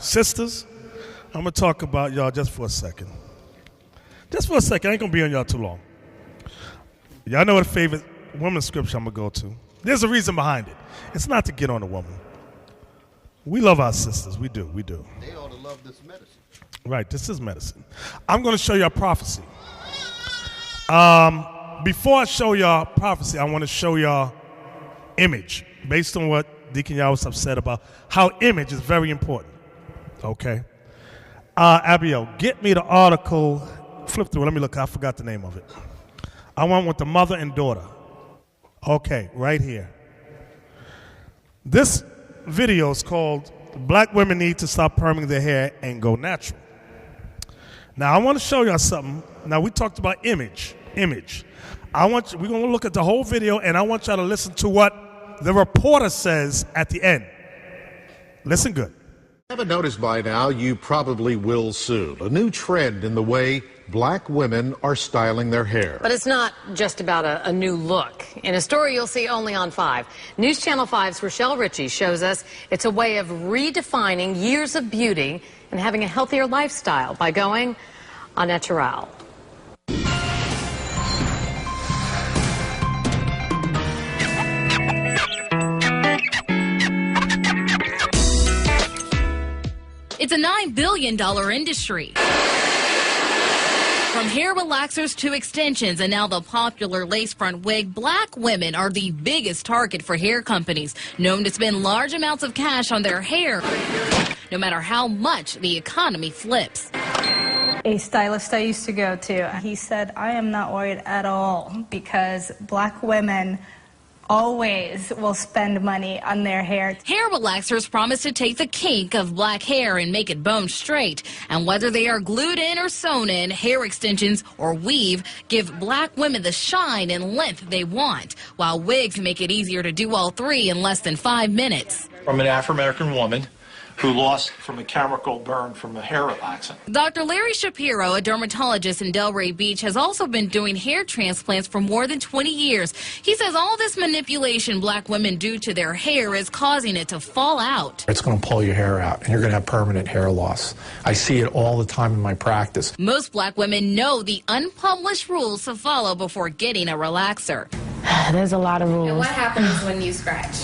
Sisters, I'm going to talk about y'all just for a second. Just for a second. I ain't going to be on y'all too long. Y'all know what favorite women's scripture I'm going to go to. There's a reason behind it. It's not to get on a woman. We love our sisters. We do. We do. They ought to love this medicine. Right. This is medicine. I'm going to show y'all prophecy. Before I show y'all prophecy, I want to show y'all image. Based on what Deacon Yawis have said about how image is very important. Okay? Abiel, get me the article. Flip through. Let me look. I forgot the name of it. I want with the mother and daughter. Okay, right here. This video is called Black Women Need to Stop Perming Their Hair and Go Natural. Now, I want to show y'all something. Now, we talked about image. We're going to look at the whole video, and I want y'all to listen to what the reporter says at the end. Listen good. Haven't noticed by now, you probably will soon. A new trend in the way Black women are styling their hair. But it's not just about a new look. In a story you'll see only on 5, News Channel 5's Rochelle Ritchie shows us it's a way of redefining years of beauty and having a healthier lifestyle by going au naturel. It's a $9 billion industry. From hair relaxers to extensions and now the popular lace front wig, Black women are the biggest target for hair companies, known to spend large amounts of cash on their hair, no matter how much the economy flips. A stylist I used to go to, he said, I am not worried at all because Black women always will spend money on their hair. Hair relaxers promise to take the kink of black hair and make it bone straight. And whether they are glued in or sewn in, hair extensions or weave give Black women the shine and length they want, while wigs make it easier to do all three in less than 5 minutes. From an Afro-American woman who lost from a chemical burn from a hair relaxant. Dr. Larry Shapiro, a dermatologist in Delray Beach, has also been doing hair transplants for more than 20 years. He says all this manipulation Black women do to their hair is causing it to fall out. It's going to pull your hair out, and you're going to have permanent hair loss. I see it all the time in my practice. Most Black women know the unpublished rules to follow before getting a relaxer. There's a lot of rules. And what happens when you scratch?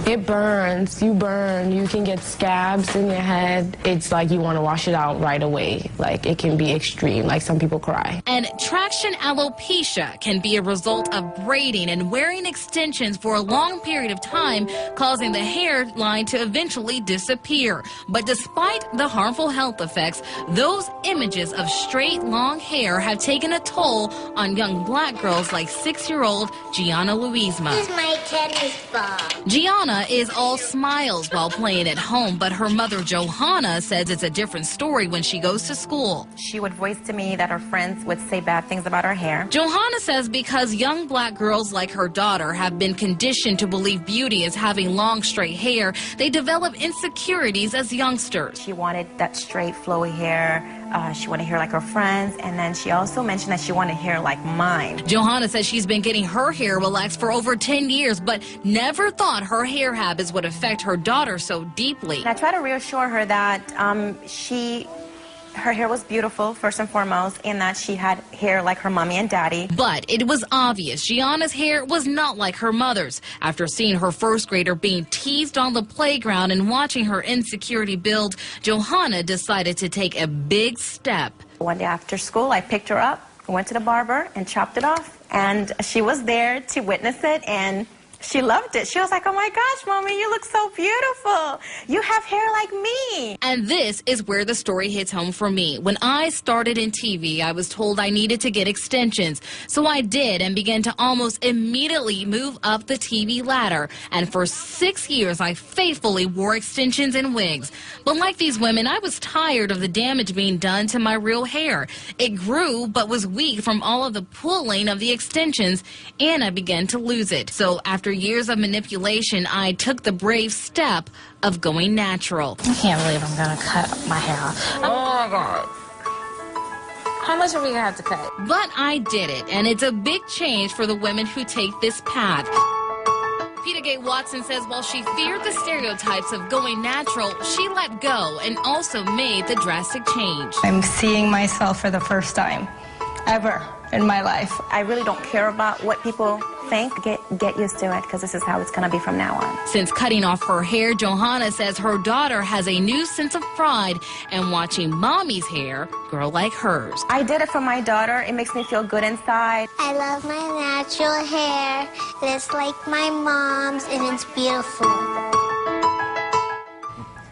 It burns. You burn. You can get scabs in your head. It's like you want to wash it out right away. Like, it can be extreme. Like, some people cry. And traction alopecia can be a result of braiding and wearing extensions for a long period of time, causing the hairline to eventually disappear. But despite the harmful health effects, those images of straight, long hair have taken a toll on young Black girls like 6-year-old Gianna Louisma. This is my tennis ball. Gianna is all smiles while playing at home, but her mother Johanna says it's a different story when she goes to school. She would voice to me that her friends would say bad things about her hair. Johanna says because young Black girls like her daughter have been conditioned to believe beauty is having long, straight hair, they develop insecurities as youngsters. She wanted that straight, flowy hair. She wanted hair like her friends, and then she also mentioned that she wanted hair like mine. Johanna says she's been getting her hair relaxed for over 10 years, but never thought her hair habits would affect her daughter so deeply. And I try to reassure her that her hair was beautiful, first and foremost, and that she had hair like her mommy and daddy. But it was obvious Gianna's hair was not like her mother's. After seeing her first grader being teased on the playground and watching her insecurity build, Johanna decided to take a big step. One day after school, I picked her up, went to the barber, and chopped it off. And she was there to witness it, and she loved it. She was like, oh my gosh, Mommy, you look so beautiful. You have hair like me. And this is where the story hits home for me. When I started in TV, I was told I needed to get extensions. So I did and began to almost immediately move up the TV ladder. And for 6 years, I faithfully wore extensions and wigs. But like these women, I was tired of the damage being done to my real hair. It grew, but was weak from all of the pulling of the extensions, and I began to lose it. So after years of manipulation, I took the brave step of going natural. I can't believe I'm gonna cut my hair off. Oh my God. How much are we gonna have to cut? But I did it, and it's a big change for the women who take this path. Peter Abigail Watson says while she feared the stereotypes of going natural, she let go and also made the drastic change. I'm seeing myself for the first time ever in my life. I really don't care about what people think. Get used to it, because this is how it's going to be from now on. Since cutting off her hair, Johanna says her daughter has a new sense of pride in watching mommy's hair grow like hers. I did it for my daughter. It makes me feel good inside. I love my natural hair. It's like my mom's, and it's beautiful.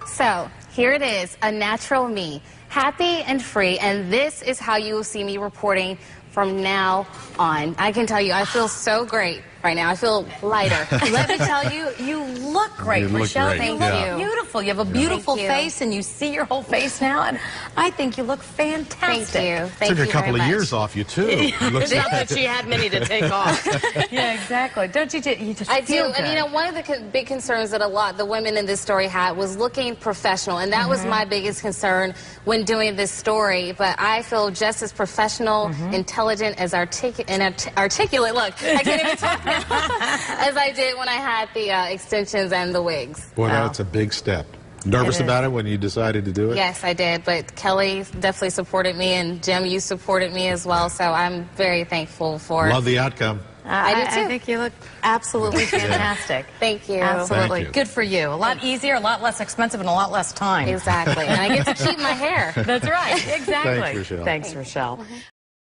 So here it is, a natural me, happy and free, and this is how you will see me reporting from now on. I can tell you, I feel so great right now. I feel lighter. Let me tell you, you look great, You look Michelle. great, You yeah. look beautiful. You have a beautiful Thank you. face, and you see your whole face now, and I think you look fantastic. Thank you. Thank Took you a couple very of much. years off you, too. You look Not that she had many to take off. Yeah, exactly. Don't you just I do, feel and you know, one of the big concerns that the women in this story had was looking professional, and that was my biggest concern when doing this story. But I feel just as professional, intelligent, as articulate. Look, I can't even talk now. As I did when I had the extensions and the wigs. Boy, that's a big step. Nervous about it when you decided to do it? Yes, I did, but Kelly definitely supported me, and Jim, you supported me as well, so I'm very thankful for Love the outcome. I do too. I think you look absolutely fantastic. Thank you. Absolutely. Thank you. Good for you. A lot easier, a lot less expensive, and a lot less time. Exactly, and I get to keep my hair. That's right. Exactly. Thanks, Rochelle. Thanks, Rochelle.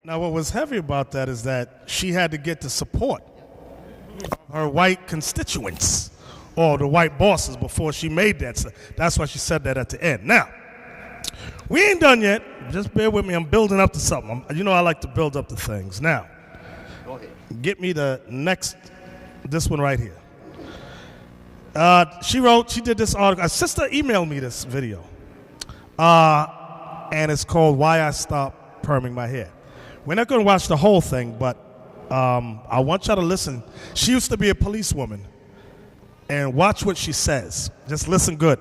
Now, what was heavy about that is that she had to get the support of her white constituents or the white bosses before she made that. So that's why she said that at the end. Now, we ain't done yet. Just bear with me. I'm building up to something. You know I like to build up to things. Now, get me the next, this one right here. She did this article. A sister emailed me this video. And it's called Why I Stopped Perming My Hair. We're not going to watch the whole thing, but I want y'all to listen. She used to be a policewoman. And watch what she says. Just listen good.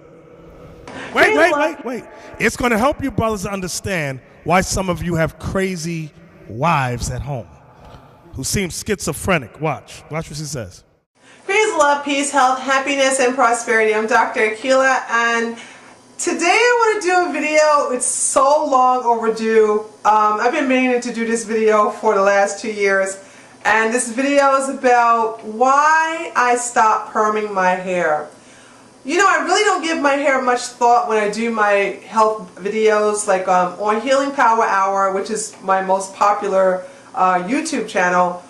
Wait. It's going to help you brothers to understand why some of you have crazy wives at home who seem schizophrenic. Watch what she says. Praise, love, peace, health, happiness, and prosperity. I'm Dr. Akila, and today I want to do a video. It's so long overdue. I've been meaning to do this video for the last 2 years. And this video is about why I stopped perming my hair. You know, I really don't give my hair much thought when I do my health videos, like on Healing Power Hour, which is my most popular YouTube channel.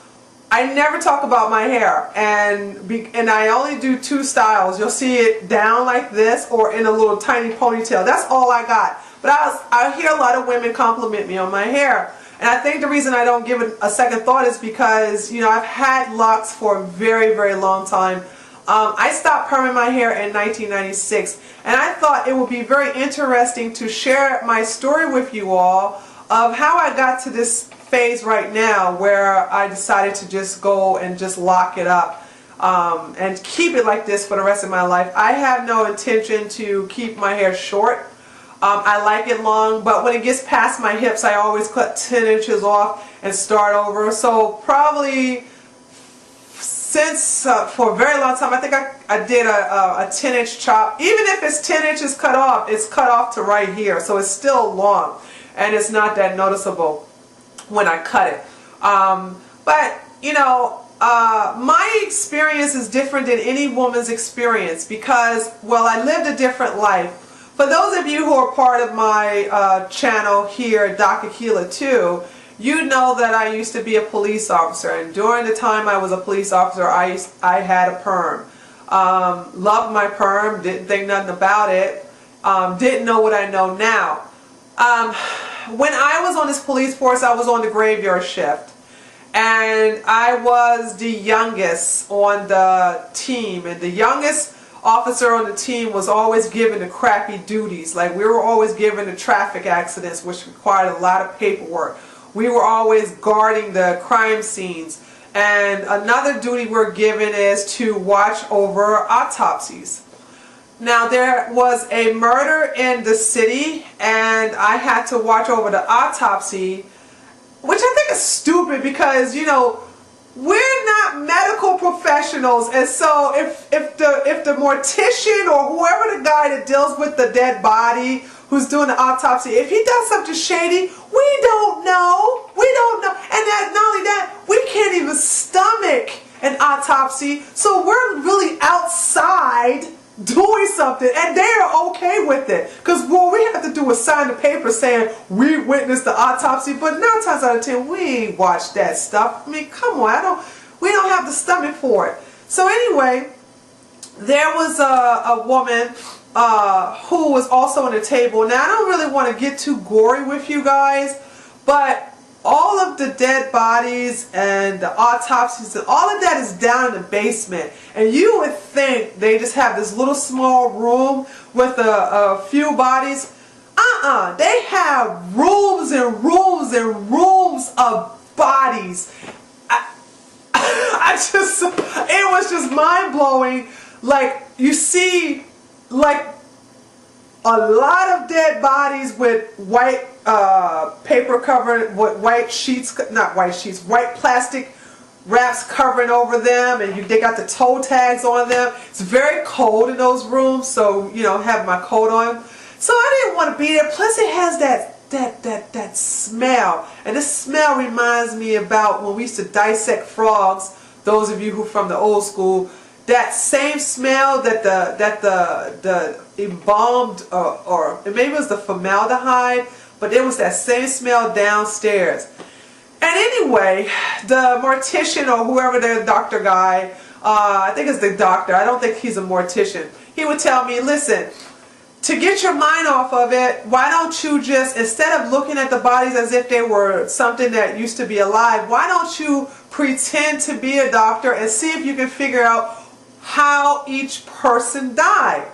I never talk about my hair, and I only do 2 styles. You'll see it down like this or in a little tiny ponytail. That's all I got. But I hear a lot of women compliment me on my hair. And I think the reason I don't give it a second thought is because, you know, I've had locks for a very, very long time. I stopped perming my hair in 1996, and I thought it would be very interesting to share my story with you all of how I got to this phase right now where I decided to just go and just lock it up and keep it like this for the rest of my life. I have no intention to keep my hair short. I like it long, but when it gets past my hips, I always cut 10 inches off and start over. So probably since for a very long time, I think I did a 10-inch chop. Even if it's 10 inches cut off, it's cut off to right here. So it's still long, and it's not that noticeable when I cut it. But, you know, my experience is different than any woman's experience because, well, I lived a different life. For those of you who are part of my channel here, Doc Akila 2, you know that I used to be a police officer, and during the time I was a police officer, I had a perm. Loved my perm, didn't think nothing about it, didn't know what I know now. When I was on this police force, I was on the graveyard shift, and I was the youngest on the team, and the youngest officer on the team was always given the crappy duties. Like, we were always given the traffic accidents, which required a lot of paperwork. We were always guarding the crime scenes. And another duty we're given is to watch over autopsies. Now, there was a murder in the city, and I had to watch over the autopsy, which I think is stupid because, you know, we're not not medical professionals, and so if the mortician or whoever the guy that deals with the dead body who's doing the autopsy, if he does something shady, we don't know. We don't know. And that, not only that, we can't even stomach an autopsy, so we're really outside doing something, and they're okay with it, because what we have to do is sign the paper saying we witnessed the autopsy, but 9 times out of 10 we ain't watched that stuff. I mean, come on, we don't have the stomach for it. So anyway, there was a woman who was on the table. Now I don't really want to get too gory with you guys, but all of the dead bodies and the autopsies and all of that is down in the basement. And you would think they just have this little small room with a few bodies. They have rooms and rooms and rooms of bodies. It was just mind-blowing. Like, you see, like, a lot of dead bodies with white paper covering, with white sheets, not white sheets, white plastic wraps covering over them, and they got the toe tags on them. It's very cold in those rooms, so, you know, have my coat on. So I didn't want to be there. Plus it has that smell. And this smell reminds me about when we used to dissect frogs, those of you who from the old school. That same smell that the embalmed, or maybe it was the formaldehyde, but it was that same smell downstairs. And anyway, the mortician or whoever the doctor guy, I think it's the doctor, I don't think he's a mortician, he would tell me, listen, to get your mind off of it, why don't you just, instead of looking at the bodies as if they were something that used to be alive, why don't you pretend to be a doctor and see if you can figure out how each person died.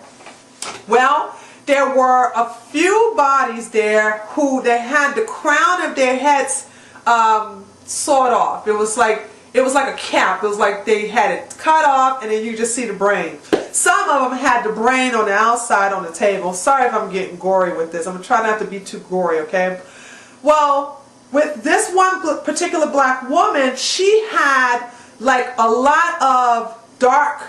Well, there were a few bodies there who they had the crown of their heads sawed off. It was like a cap. It was like they had it cut off, and then you just see the brain. Some of them had the brain on the outside on the table. Sorry if I'm getting gory with this. I'm gonna try not to be too gory, okay? Well, with this one particular black woman, she had like a lot of dark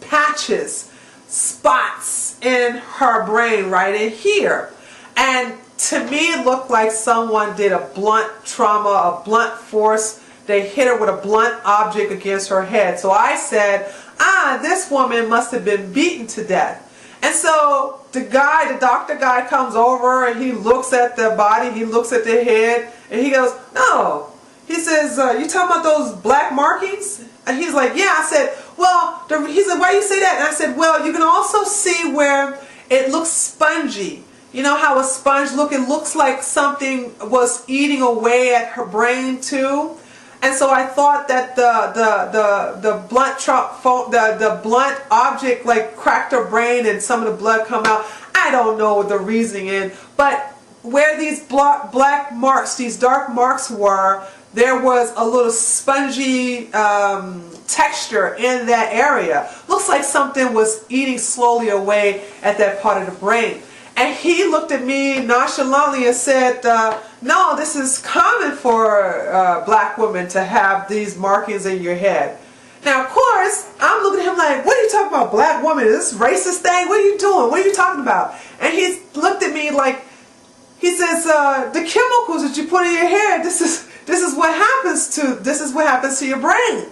patches, spots in her brain right in here. And to me it looked like someone did a blunt trauma, a blunt force. They hit her with a blunt object against her head. So I said, this woman must have been beaten to death. And so the doctor guy comes over and he looks at the body, he looks at the head, and he goes, no. He says, you talking about those black markings? And he's like, yeah. I said, well, he said, why do you say that? And I said, well, you can also see where it looks spongy. You know how a sponge looks like something was eating away at her brain too. And so I thought that the blunt object like cracked her brain and some of the blood come out. I don't know what the reasoning is, but where these black marks, these dark marks were, there was a little spongy texture in that area. Looks like something was eating slowly away at that part of the brain. And he looked at me nonchalantly and said, no, this is common for black women to have these markings in your head. Now, of course, I'm looking at him like, what are you talking about, black woman? Is this racist thing? What are you doing? What are you talking about? And he looked at me like, he says, the chemicals that you put in your hair, this is what happens to your brain.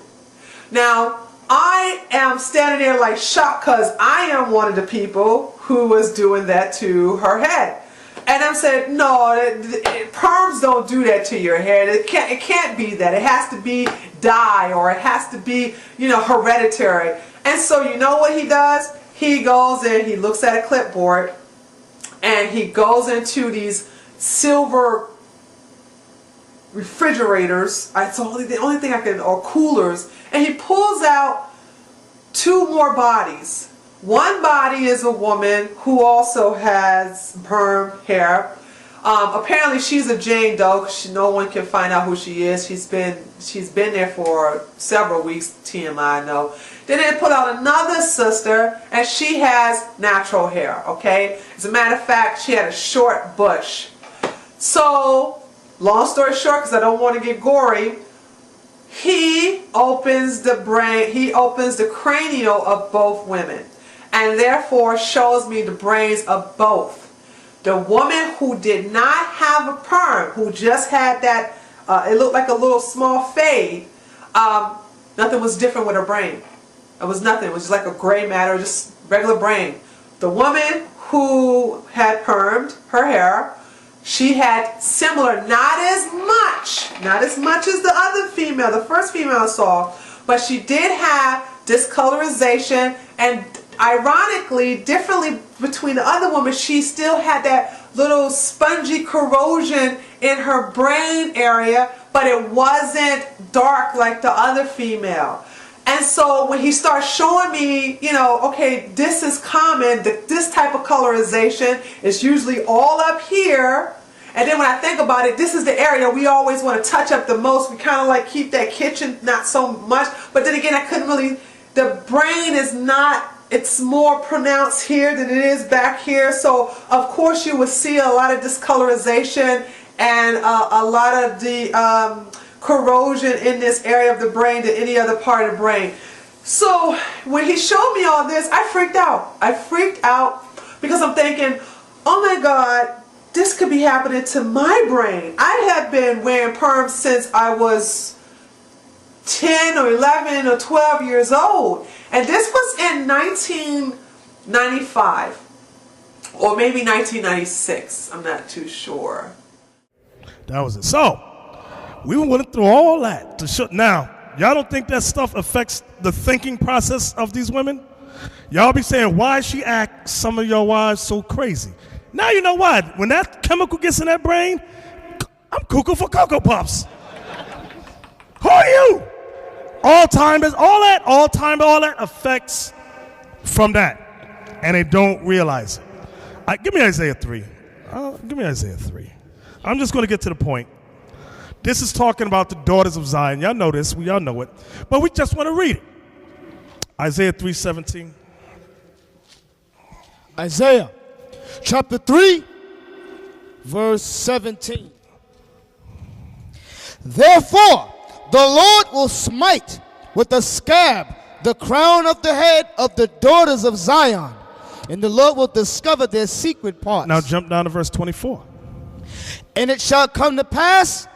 Now, I am standing there like shocked because I am one of the people who was doing that to her head. And I'm saying, no, perms don't do that to your hair. It can't be that. It has to be dye, or it has to be, you know, hereditary. And so you know what he does? He goes in, he looks at a clipboard, and he goes into these silver refrigerators. It's the only thing I can, or coolers, and he pulls out 2 more bodies. One body is a woman who also has perm hair. Apparently she's a Jane Doe because no one can find out who she is. She's been there for several weeks, TMI, I know. Then they put out another sister, and she has natural hair, okay? As a matter of fact, she had a short bush. So, long story short, because I don't want to get gory, he opens the brain, he opens the cranial of both women, and therefore shows me the brains of both. The woman who did not have a perm, who just had that, it looked like a little small fade, nothing was different with her brain. It was nothing. It was just like a gray matter, just regular brain. The woman who had permed her hair, she had similar, not as much as the other female, the first female I saw, but she did have discolorization, and ironically, differently between the other woman, she still had that little spongy corrosion in her brain area, but it wasn't dark like the other female. And so when he starts showing me, you know, okay, this is common, this type of colorization is usually all up here. And then when I think about it, this is the area we always want to touch up the most. We kind of like keep that kitchen, not so much. But then again, I couldn't really, the brain is not, it's more pronounced here than it is back here. So of course you would see a lot of discolorization and a lot of the corrosion in this area of the brain than any other part of the brain. So when he showed me all this, I freaked out. I freaked out because I'm thinking, oh my God, this could be happening to my brain. I have been wearing perms since I was 10 or 11 or 12 years old. And this was in 1995 or maybe 1996. I'm not too sure. That was it. So, we went through all that to show. Now, y'all don't think that stuff affects the thinking process of these women? Y'all be saying, why she act some of your wives so crazy? Now you know why. When that chemical gets in that brain, I'm cuckoo for Cocoa Puffs. Who are you? Alzheimer's, all that affects from that. And they don't realize it. Give me Isaiah 3. Give me Isaiah 3. I'm just going to get to the point. This is talking about the daughters of Zion. Y'all know this. We all know it. But we just want to read it. Isaiah 3:17. Isaiah chapter 3, verse 17. Therefore, the Lord will smite with a scab the crown of the head of the daughters of Zion, and the Lord will discover their secret parts. Now jump down to verse 24. And it shall come to pass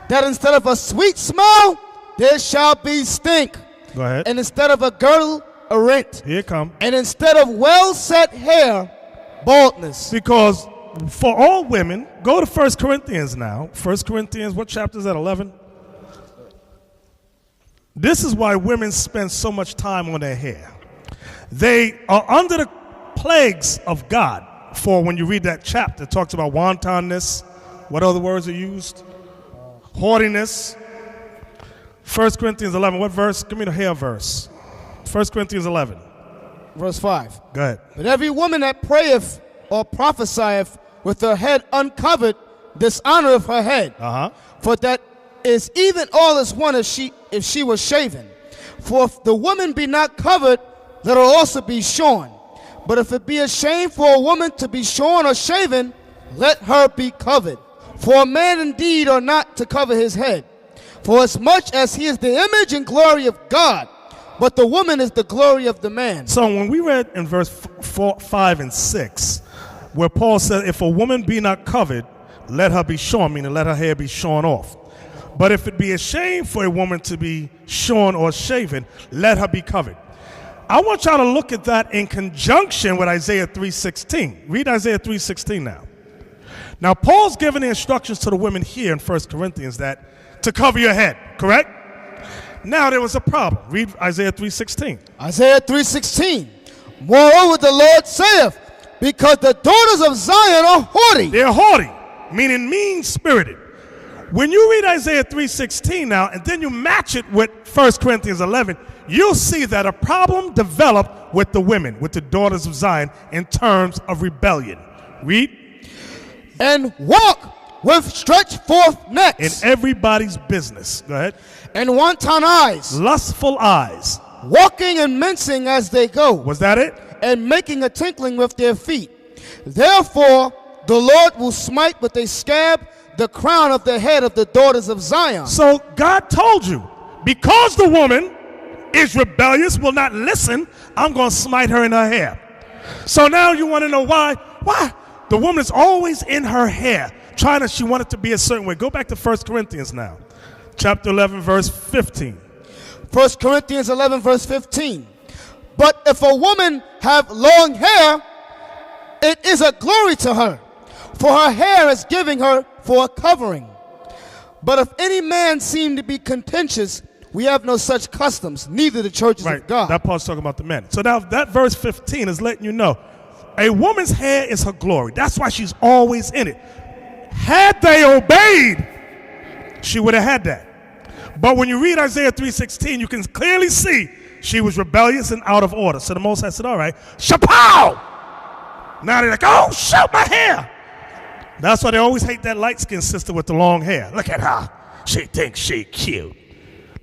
that instead of a sweet smell, there shall be stink. Go ahead. And instead of a girdle, a rent. Here it come. And instead of well-set hair, baldness. Because for all women, go to 1 Corinthians now. 1 Corinthians, what chapter is that, 11? This is why women spend so much time on their hair. They are under the plagues of God. For when you read that chapter, it talks about wantonness. What other words are used? Haughtiness. 1 Corinthians 11, what verse? Give me the hair verse. 1 Corinthians 11. Verse 5. Go ahead. But every woman that prayeth or prophesieth with her head uncovered dishonoreth her head. For that is even all as one if she was shaven. For if the woman be not covered, let her also be shorn. But if it be a shame for a woman to be shorn or shaven, let her be covered. For a man indeed ought not to cover his head, for as much as he is the image and glory of God, but the woman is the glory of the man. So when we read in verse 4, 5, and 6, where Paul said, if a woman be not covered, let her be shorn, meaning let her hair be shorn off. But if it be a shame for a woman to be shorn or shaven, let her be covered. I want y'all to look at that in conjunction with Isaiah 3:16. Read Isaiah 3:16 now. Now, Paul's giving the instructions to the women here in 1 Corinthians that to cover your head, correct? Now, there was a problem. Read Isaiah 3:16. Isaiah 3:16. Moreover, the Lord saith, because the daughters of Zion are haughty. They're haughty, meaning mean-spirited. When you read Isaiah 3:16 now, and then you match it with 1 Corinthians 11, you'll see that a problem developed with the women, with the daughters of Zion, in terms of rebellion. Read. And walk with stretched forth necks. In everybody's business. Go ahead. And wanton eyes. Lustful eyes. Walking and mincing as they go. Was that it? And making a tinkling with their feet. Therefore, the Lord will smite with a scab the crown of the head of the daughters of Zion. So God told you, because the woman is rebellious, will not listen, I'm going to smite her in her hair. So now you want to know why? Why? The woman is always in her hair, she wanted to be a certain way. Go back to 1 Corinthians now, chapter 11, verse 15. 1 Corinthians 11, verse 15. But if a woman have long hair, it is a glory to her, for her hair is giving her for a covering. But if any man seem to be contentious, we have no such customs, neither the churches of God. That part's talking about the men. So now that verse 15 is letting you know, a woman's hair is her glory. That's why she's always in it. Had they obeyed, she would have had that. But when you read Isaiah 3:16, you can clearly see she was rebellious and out of order. So the Most High said, all right, shapow! Now they're like, oh, shoot, my hair. That's why they always hate that light-skinned sister with the long hair. Look at her. She thinks she cute.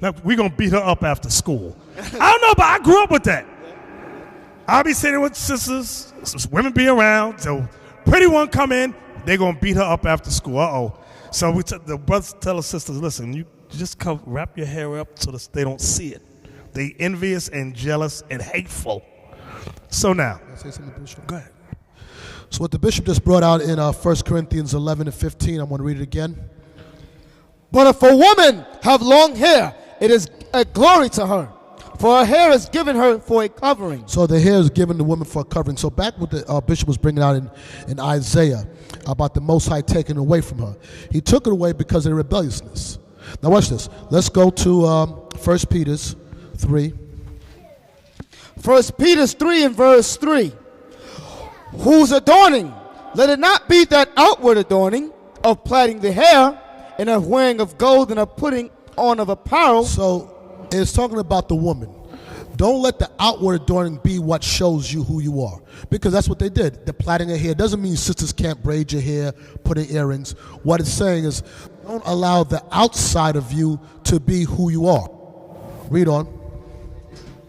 Now, we're going to beat her up after school. I don't know, but I grew up with that. I'll be sitting with sisters, women be around, so pretty one come in, they're going to beat her up after school. Uh-oh. So the brothers tell the sisters, listen, you just come wrap your hair up so that they don't see it. They envious and jealous and hateful. So now. Can I say something, Bishop? Go ahead. So what the bishop just brought out in 1 Corinthians 11 and 15, I'm going to read it again. But if a woman have long hair, it is a glory to her, for her hair is given her for a covering. So the hair is given the woman for a covering. So back what the bishop was bringing out in Isaiah about the Most High taking it away from her. He took it away because of the rebelliousness. Now watch this. Let's go to 1 Peter 3. 1 Peter 3 and verse 3. Whose adorning, let it not be that outward adorning of plaiting the hair and of wearing of gold and of putting on of apparel. So it's talking about the woman. Don't let the outward adorning be what shows you who you are, because that's what they did. The plaiting of hair doesn't mean sisters can't braid your hair, put in earrings. What it's saying is don't allow the outside of you to be who you are. Read on.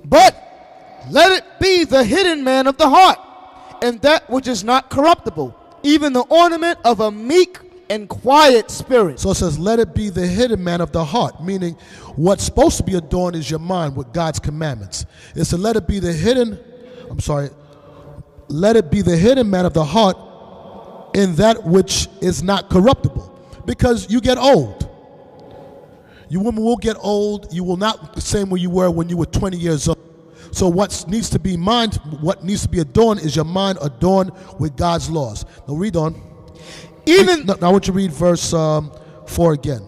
But let it be the hidden man of the heart, and that which is not corruptible, even the ornament of a meek and quiet spirit. So it says, let it be the hidden man of the heart, meaning what's supposed to be adorned is your mind with God's commandments. It's to let it be the hidden man of the heart in that which is not corruptible, because you get old. You women will get old. You will not be the same way you were when you were 20 years old. So what needs to be adorned is your mind adorned with God's laws. Now read on. Now I want you to read verse 4 again.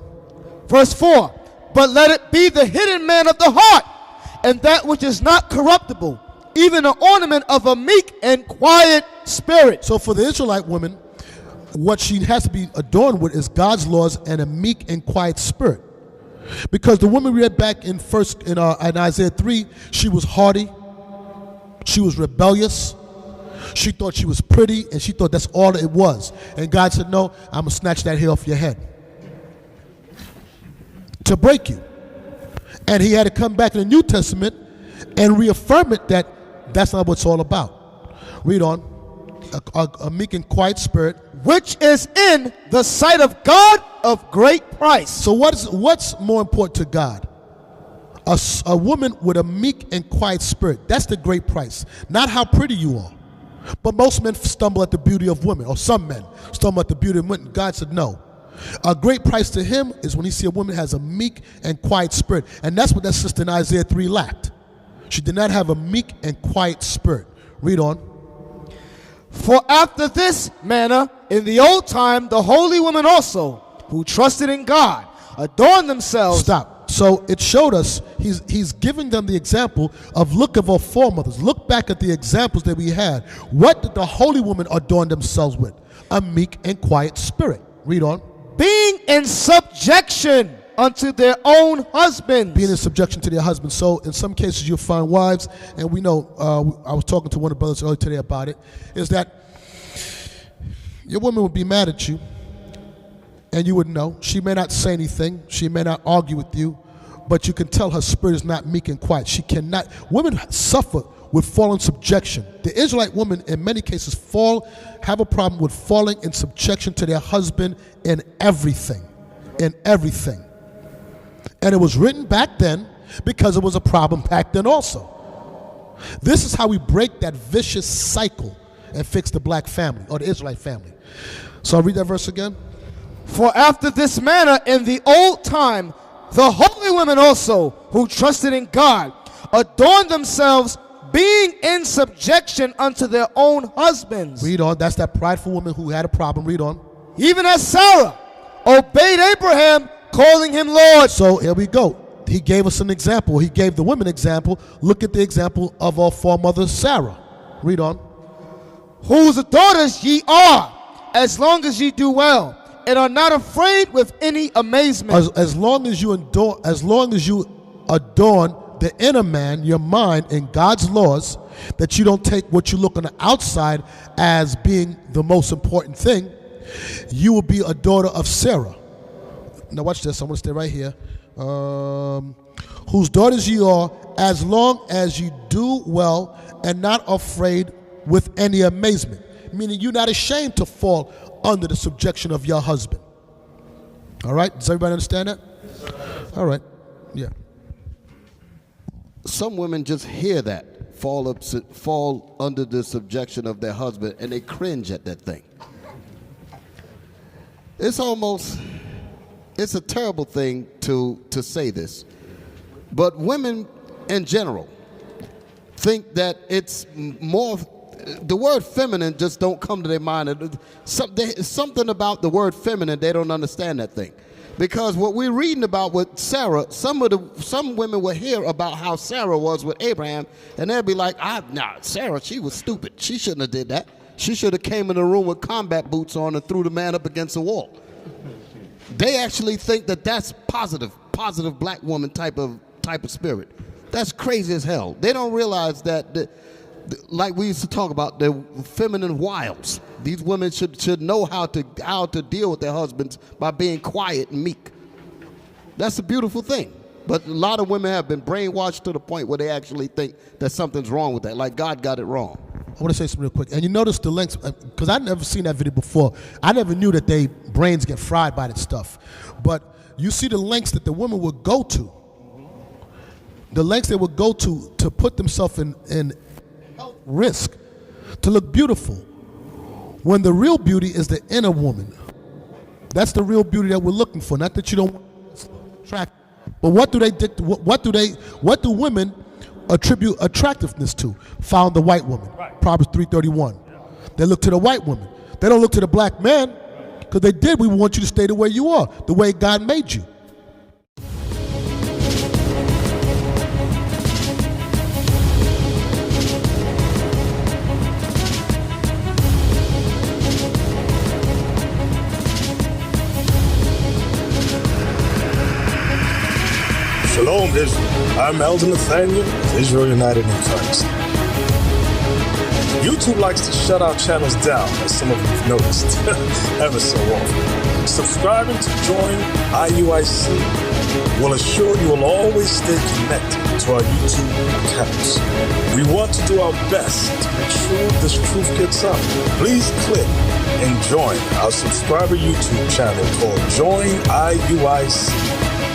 Verse 4. But let it be the hidden man of the heart, and that which is not corruptible, even an ornament of a meek and quiet spirit. So for the Israelite woman, what she has to be adorned with is God's laws and a meek and quiet spirit. Because the woman we read back in Isaiah 3, she was haughty, she was rebellious, she thought she was pretty, and she thought that's all it was. And God said, no, I'm going to snatch that hair off your head to break you. And he had to come back in the New Testament and reaffirm it that that's not what it's all about. Read on. A meek and quiet spirit, which is in the sight of God of great price. So what's more important to God? A woman with a meek and quiet spirit. That's the great price. Not how pretty you are. But most men stumble at the beauty of women, or some men stumble at the beauty of women. God said no. A great price to him is when he see a woman has a meek and quiet spirit. And that's what that sister in Isaiah 3 lacked. She did not have a meek and quiet spirit. Read on. For after this manner, in the old time, the holy women also, who trusted in God, adorned themselves. Stop. So it showed us, he's giving them the example of look of our foremothers. Look back at the examples that we had. What did the holy women adorn themselves with? A meek and quiet spirit. Read on. Being in subjection unto their own husbands. Being in subjection to their husbands. So in some cases you'll find wives, and we know, I was talking to one of the brothers earlier today about it, is that your woman would be mad at you, and you would know. She may not say anything, she may not argue with you, but you can tell her spirit is not meek and quiet. She cannot. Women suffer with falling subjection. The Israelite women in many cases have a problem with falling in subjection to their husband in everything. In everything. And it was written back then because it was a problem back then also. This is how we break that vicious cycle and fix the black family, or the Israelite family. So I'll read that verse again. For after this manner in the old time, the holy women also, who trusted in God, adorned themselves, being in subjection unto their own husbands. Read on. That's that prideful woman who had a problem. Read on. Even as Sarah obeyed Abraham, calling him Lord. So here we go. He gave us an example. He gave the women example. Look at the example of our foremother Sarah. Read on. Whose daughters ye are, as long as ye do well, and are not afraid with any amazement. As long as you adorn the inner man, your mind, in God's laws, that you don't take what you look on the outside as being the most important thing, you will be a daughter of Sarah. Now watch this. I want to stay right here. Whose daughters ye are, as long as you do well and not afraid with any amazement. Meaning you're not ashamed to fall under the subjection of your husband. All right? Does everybody understand that? All right. Yeah. Some women just hear that, fall under the subjection of their husband, and they cringe at that thing. It's a terrible thing to say this, but women in general think that it's more, the word feminine just don't come to their mind. Something about the word feminine, they don't understand that thing. Because what we're reading about with Sarah, some women will hear about how Sarah was with Abraham, and they'll be like, Sarah, she was stupid. She shouldn't have did that. She should have came in the room with combat boots on and threw the man up against the wall. They actually think that that's positive black woman type of spirit. That's crazy as hell. They don't realize that, like we used to talk about, the feminine wiles. These women should know how to deal with their husbands by being quiet and meek. That's a beautiful thing. But a lot of women have been brainwashed to the point where they actually think that something's wrong with that, like God got it wrong. I want to say something real quick. And you notice the lengths, because I'd never seen that video before. I never knew that their brains get fried by that stuff. But you see the lengths that the women would go to. The lengths they would go to put themselves in risk, to look beautiful. When the real beauty is the inner woman. That's the real beauty that we're looking for. Not that you don't want to attract. But what do women attribute attractiveness to? Found the white woman. Right. Proverbs 3:31. Yeah. They look to the white woman. They don't look to the black man, because they did. We want you to stay the way you are, the way God made you. Shalom, Israel. I'm Elder Nathanyel of Israel United in Christ. YouTube likes to shut our channels down, as some of you have noticed, ever so often. Subscribing to join IUIC will assure you will always stay connected to our YouTube accounts. We want to do our best to make sure this truth gets out. Please click and join our subscriber YouTube channel called Join IUIC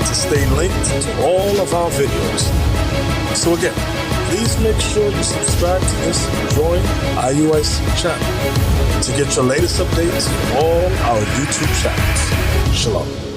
to stay linked to all of our videos. So again, please make sure you subscribe to this Join IUIC channel to get your latest updates from all our YouTube channels. Shalom.